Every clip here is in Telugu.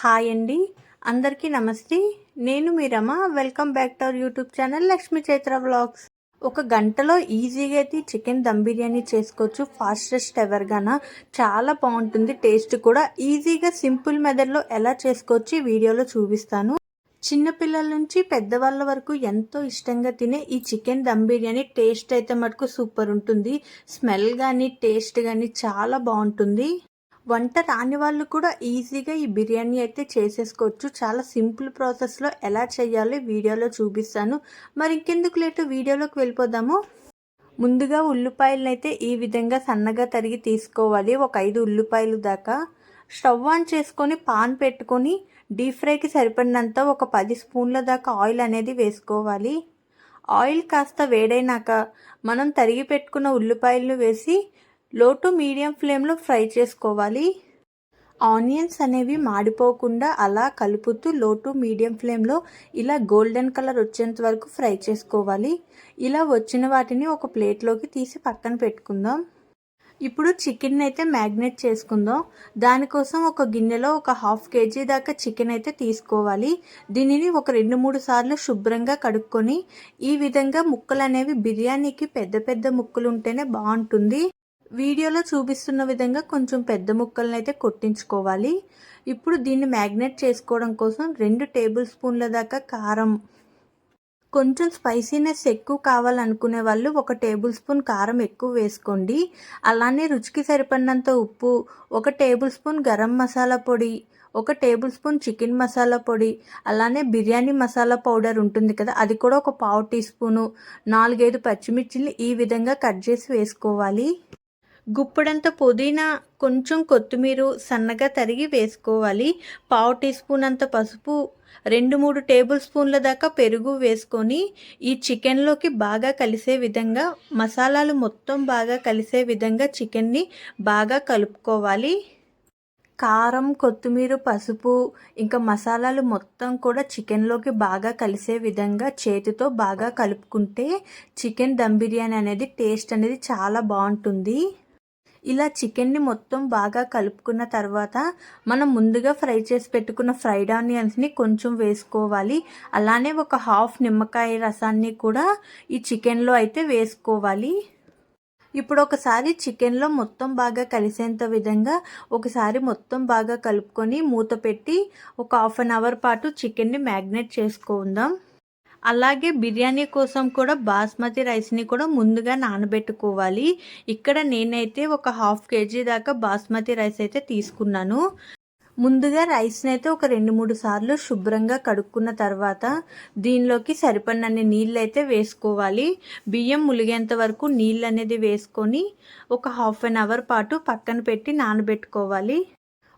హాయ్ అండి, అందరికీ నమస్తే. నేను మీ Rama. Welcome back to our YouTube channel Lakshmi Chaitra vlogs. ఒక గంటలో ఈజీగా అయితే చికెన్ దమ్ బిర్యానీ చేసుకోవచ్చు. ఫాస్టెస్ట్ ఎవర్గానా చాలా బాగుంటుంది. టేస్ట్ కూడా ఈజీగా సింపుల్ మెథడ్లో ఎలా చేసుకోవచ్చు ఈ వీడియోలో చూపిస్తాను. చిన్నపిల్లల నుంచి పెద్దవాళ్ళ వరకు ఎంతో ఇష్టంగా తినే ఈ చికెన్ దమ్ బిర్యానీ టేస్ట్ అయితే మటుకు సూపర్ ఉంటుంది. స్మెల్ కానీ టేస్ట్ కానీ చాలా బాగుంటుంది. వంట రాని వాళ్ళు కూడా ఈజీగా ఈ బిర్యానీ అయితే చేసేసుకోవచ్చు. చాలా సింపుల్ ప్రాసెస్లో ఎలా చేయాలో వీడియోలో చూపిస్తాను. మరి ఇంకెందుకు లేటు వీడియోలోకి వెళ్ళిపోదాము. ముందుగా ఉల్లిపాయలను అయితే ఈ విధంగా సన్నగా తరిగి తీసుకోవాలి. ఒక 5 ఉల్లిపాయలు దాకా. స్టవ్ ఆన్ చేసుకొని పాన్ పెట్టుకొని డీప్ ఫ్రైకి సరిపడినంత ఒక 10 స్పూన్ల దాకా ఆయిల్ అనేది వేసుకోవాలి. ఆయిల్ కాస్త వేడైనాక మనం తరిగి పెట్టుకున్న ఉల్లిపాయలను వేసి లో టు మీడియం ఫ్లేమ్లో ఫ్రై చేసుకోవాలి. ఆనియన్స్ అనేవి మాడిపోకుండా అలా కలుపుతూ లో టు మీడియం ఫ్లేమ్లో ఇలా గోల్డెన్ కలర్ వచ్చేంత వరకు ఫ్రై చేసుకోవాలి. ఇలా వచ్చిన వాటిని ఒక ప్లేట్లోకి తీసి పక్కన పెట్టుకుందాం. ఇప్పుడు చికెన్ అయితే మ్యాగ్నేట్ చేసుకుందాం. దానికోసం ఒక గిన్నెలో ఒక 1/2 kg దాకా చికెన్ అయితే తీసుకోవాలి. దీనిని ఒక 2-3 సార్లు శుభ్రంగా కడుక్కొని ఈ విధంగా ముక్కలు అనేవి బిర్యానీకి పెద్ద పెద్ద ముక్కలు ఉంటేనే బాగుంటుంది. వీడియోలో చూపిస్తున్న విధంగా కొంచెం పెద్ద ముక్కలను అయితే కొట్టించుకోవాలి. ఇప్పుడు దీన్ని మ్యాగ్నేట్ చేసుకోవడం కోసం 2 టేబుల్ స్పూన్ల దాకా కారం, కొంచెం స్పైసీనెస్ ఎక్కువ కావాలనుకునే వాళ్ళు 1 టేబుల్ స్పూన్ కారం ఎక్కువ వేసుకోండి. అలానే రుచికి సరిపడినంత ఉప్పు, 1 టేబుల్ స్పూన్ గరం మసాలా పొడి, 1 టేబుల్ స్పూన్ చికెన్ మసాలా పొడి, అలానే బిర్యానీ మసాలా పౌడర్ ఉంటుంది కదా, అది కూడా ఒక 1/2 టీ స్పూను, 4-5 పచ్చిమిర్చిని ఈ విధంగా కట్ చేసి వేసుకోవాలి. గుప్పడంత పుదీనా, కొంచెం కొత్తిమీర సన్నగా తరిగి వేసుకోవాలి. 1/2 టీ స్పూన్ అంత పసుపు, 2-3 టేబుల్ స్పూన్ల దాకా పెరుగు వేసుకొని ఈ చికెన్లోకి బాగా కలిసే విధంగా, మసాలాలు మొత్తం బాగా కలిసే విధంగా చికెన్ని బాగా కలుపుకోవాలి. కారం, కొత్తిమీర, పసుపు ఇంకా మసాలాలు మొత్తం కూడా చికెన్లోకి బాగా కలిసే విధంగా చేతితో బాగా కలుపుకుంటే చికెన్ దమ్ బిర్యానీ అనేది టేస్ట్ అనేది చాలా బాగుంటుంది. ఇలా చికెన్ని మొత్తం బాగా కలుపుకున్న తర్వాత మనం ముందుగా ఫ్రై చేసి పెట్టుకున్న ఫ్రైడ్ ఆనియన్స్ని కొంచెం వేసుకోవాలి. అలానే ఒక 1/2 నిమ్మకాయ రసాన్ని కూడా ఈ చికెన్లో అయితే వేసుకోవాలి. ఇప్పుడు ఒకసారి చికెన్లో మొత్తం బాగా కలిసేంత విధంగా ఒకసారి మొత్తం బాగా కలుపుకొని మూత పెట్టి ఒక 1/2 అవర్ పాటు చికెన్ని మ్యాగ్నేట్ చేసుకుందాం. అలాగే బిర్యానీ కోసం కూడా బాస్మతి రైస్ని కూడా ముందుగా నానబెట్టుకోవాలి. ఇక్కడ నేనైతే ఒక 1/2 kg దాకా బాస్మతి రైస్ అయితే తీసుకున్నాను. ముందుగా రైస్ని అయితే ఒక 2-3 సార్లు శుభ్రంగా కడుక్కున్న తర్వాత దీనిలోకి సరిపడినన్ని నీళ్ళు అయితే వేసుకోవాలి. బియ్యం ములిగేంత వరకు నీళ్ళు అనేది వేసుకొని ఒక 1/2 అవర్ పాటు పక్కన పెట్టి నానబెట్టుకోవాలి.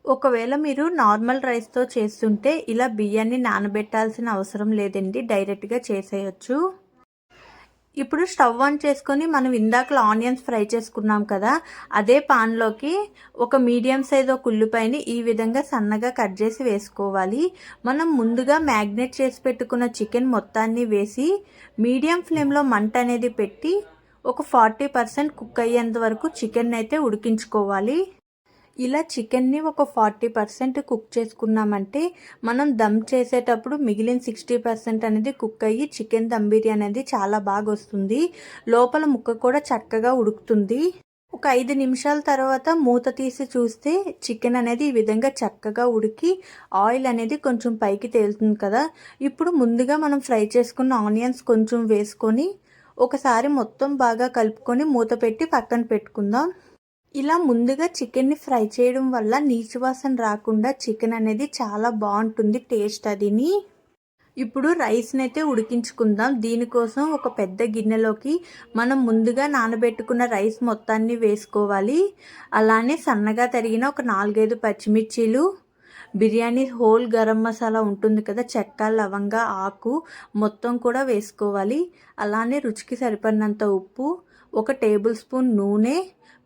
ఒకవేళ మీరు నార్మల్ రైస్తో చేస్తుంటే ఇలా బియ్యాన్ని నానబెట్టాల్సిన అవసరం లేదండి, డైరెక్ట్గా చేసేయచ్చు. ఇప్పుడు స్టవ్ ఆన్ చేసుకొని మనం ఇందాకలో ఆనియన్స్ ఫ్రై చేసుకున్నాం కదా, అదే పాన్లోకి ఒక మీడియం సైజ్ ఒక ఉల్లిపాయని ఈ విధంగా సన్నగా కట్ చేసి వేసుకోవాలి. మనం ముందుగా మ్యాగ్నేట్ చేసి పెట్టుకున్న చికెన్ మొత్తాన్ని వేసి మీడియం ఫ్లేమ్లో మంట అనేది పెట్టి ఒక 40% కుక్ అయ్యేంత వరకు చికెన్ అయితే ఉడికించుకోవాలి. ఇలా చికెన్ని ఒక 40% కుక్ చేసుకున్నామంటే మనం దమ్ చేసేటప్పుడు మిగిలిన 60% అనేది కుక్ అయ్యి చికెన్ దమ్ బిర్యానీ అనేది చాలా బాగా వస్తుంది. లోపల ముక్క కూడా చక్కగా ఉడుకుతుంది. ఒక 5 నిమిషాల తర్వాత మూత తీసి చూస్తే చికెన్ అనేది ఈ విధంగా చక్కగా ఉడికి ఆయిల్ అనేది కొంచెం పైకి తేలుతుంది కదా. ఇప్పుడు ముందుగా మనం ఫ్రై చేసుకున్న ఆనియన్స్ కొంచెం వేసుకొని ఒకసారి మొత్తం బాగా కలుపుకొని మూత పెట్టి పక్కన పెట్టుకుందాం. ఇలా ముందుగా చికెన్ని ఫ్రై చేయడం వల్ల నీచు వాసన రాకుండా చికెన్ అనేది చాలా బాగుంటుంది టేస్ట్ అదిని. ఇప్పుడు రైస్ని అయితే ఉడికించుకుందాం. దీనికోసం ఒక పెద్ద గిన్నెలోకి మనం ముందుగా నానబెట్టుకున్న రైస్ మొత్తాన్ని వేసుకోవాలి. అలానే సన్నగా తరిగిన ఒక 4-5 పచ్చిమిర్చీలు, బిర్యానీ హోల్ గరం మసాలా ఉంటుంది కదా, చెక్క, లవంగ, ఆకు మొత్తం కూడా వేసుకోవాలి. అలానే రుచికి సరిపడినంత ఉప్పు, 1 టేబుల్ స్పూన్ నూనె,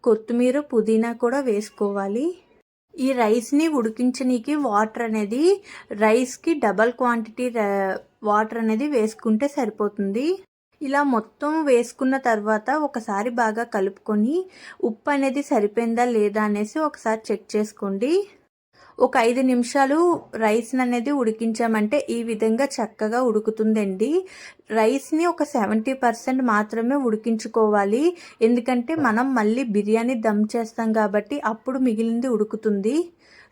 కొత్తిమీర, పుదీనా కూడా వేసుకోవాలి. ఈ రైస్ని ఉడికించనీకి వాటర్ అనేది రైస్కి డబల్ క్వాంటిటీ వాటర్ అనేది వేసుకుంటే సరిపోతుంది. ఇలా మొత్తం వేసుకున్న తర్వాత ఒకసారి బాగా కలుపుకొని ఉప్పు అనేది సరిపోయిందా లేదా అనేసి ఒకసారి చెక్ చేసుకోండి. ఒక 5 నిమిషాలు రైస్ని అనేది ఉడికించామంటే ఈ విధంగా చక్కగా ఉడుకుతుందండి. రైస్ని ఒక 70% మాత్రమే ఉడికించుకోవాలి. ఎందుకంటే మనం మళ్ళీ బిర్యానీ దమ్ చేస్తాం కాబట్టి అప్పుడు మిగిలింది ఉడుకుతుంది.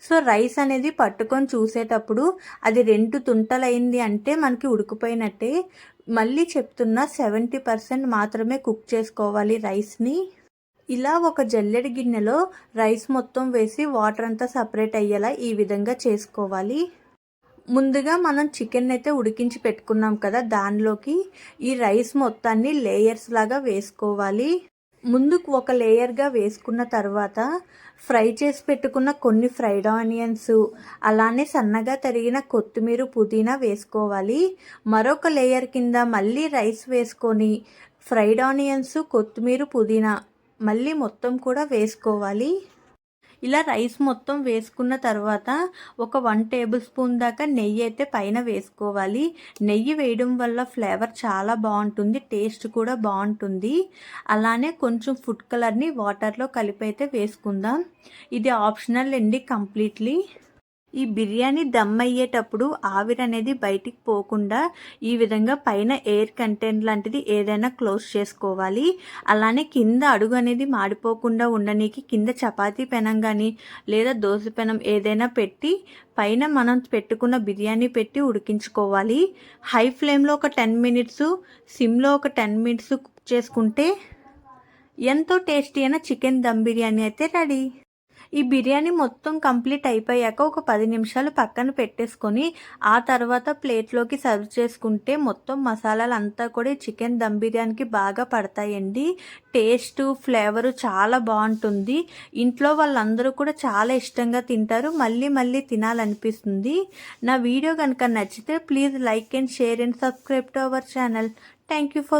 సో రైస్ అనేది పట్టుకొని చూసేటప్పుడు అది 2 తుంటలైంది అంటే మనకి ఉడికిపోయినట్టే. మళ్ళీ చెప్తున్నా 70% మాత్రమే కుక్ చేసుకోవాలి రైస్ని. ఇలా ఒక జల్లెడ గిన్నెలో రైస్ మొత్తం వేసి వాటర్ అంతా సపరేట్ అయ్యేలా ఈ విధంగా చేసుకోవాలి. ముందుగా మనం చికెన్ అయితే ఉడికించి పెట్టుకున్నాం కదా, దానిలోకి ఈ రైస్ మొత్తాన్ని లేయర్స్ లాగా వేసుకోవాలి. ముందుకు ఒక లేయర్గా వేసుకున్న తర్వాత ఫ్రై చేసి పెట్టుకున్న కొన్ని ఫ్రైడ్ ఆనియన్స్, అలానే సన్నగా తరిగిన కొత్తిమీర, పుదీనా వేసుకోవాలి. మరొక లేయర్ కింద మళ్ళీ రైస్ వేసుకొని ఫ్రైడ్ ఆనియన్స్, కొత్తిమీర, పుదీనా మళ్ళీ మొత్తం కూడా వేసుకోవాలి. ఇలా రైస్ మొత్తం వేసుకున్న తర్వాత ఒక 1 టేబుల్ స్పూన్ దాకా నెయ్యి అయితే పైన వేసుకోవాలి. నెయ్యి వేయడం వల్ల ఫ్లేవర్ చాలా బాగుంటుంది, టేస్ట్ కూడా బాగుంటుంది. అలానే కొంచెం ఫుడ్ కలర్ని వాటర్లో కలిపి అయితే వేసుకుందాం. ఇది ఆప్షనల్ అండి కంప్లీట్లీ. ఈ బిర్యానీ దమ్ అయ్యేటప్పుడు ఆవిరి అనేది బయటికి పోకుండా ఈ విధంగా పైన ఎయిర్ కంటెంట్ లాంటిది ఏదైనా క్లోజ్ చేసుకోవాలి. అలానే కింద అడుగు అనేది మాడిపోకుండా ఉండడానికి కింద చపాతీ పెనం కానీ లేదా దోశ పెనం ఏదైనా పెట్టి పైన మనం పెట్టుకున్న బిర్యానీ పెట్టి ఉడికించుకోవాలి. హై ఫ్లేమ్లో ఒక 10 మినిట్స్, సిమ్లో ఒక 10 మినిట్స్ కుక్ చేసుకుంటే ఎంతో టేస్టీ అయిన చికెన్ దమ్ బిర్యానీ అయితే రెడీ. ఈ బిర్యానీ మొత్తం కంప్లీట్ అయిపోయాక ఒక 10 నిమిషాలు పక్కన పెట్టేసుకొని ఆ తర్వాత ప్లేట్లోకి సర్వ్ చేసుకుంటే మొత్తం మసాలాలు అంతా కూడా చికెన్ దమ్ బిర్యానీకి బాగా పడతాయండి. టేస్ట్, ఫ్లేవరు చాలా బాగుంటుంది. ఇంట్లో వాళ్ళందరూ కూడా చాలా ఇష్టంగా తింటారు, మళ్ళీ మళ్ళీ తినాలనిపిస్తుంది. నా వీడియో కనుక నచ్చితే please like and share and subscribe to our channel. Thank you for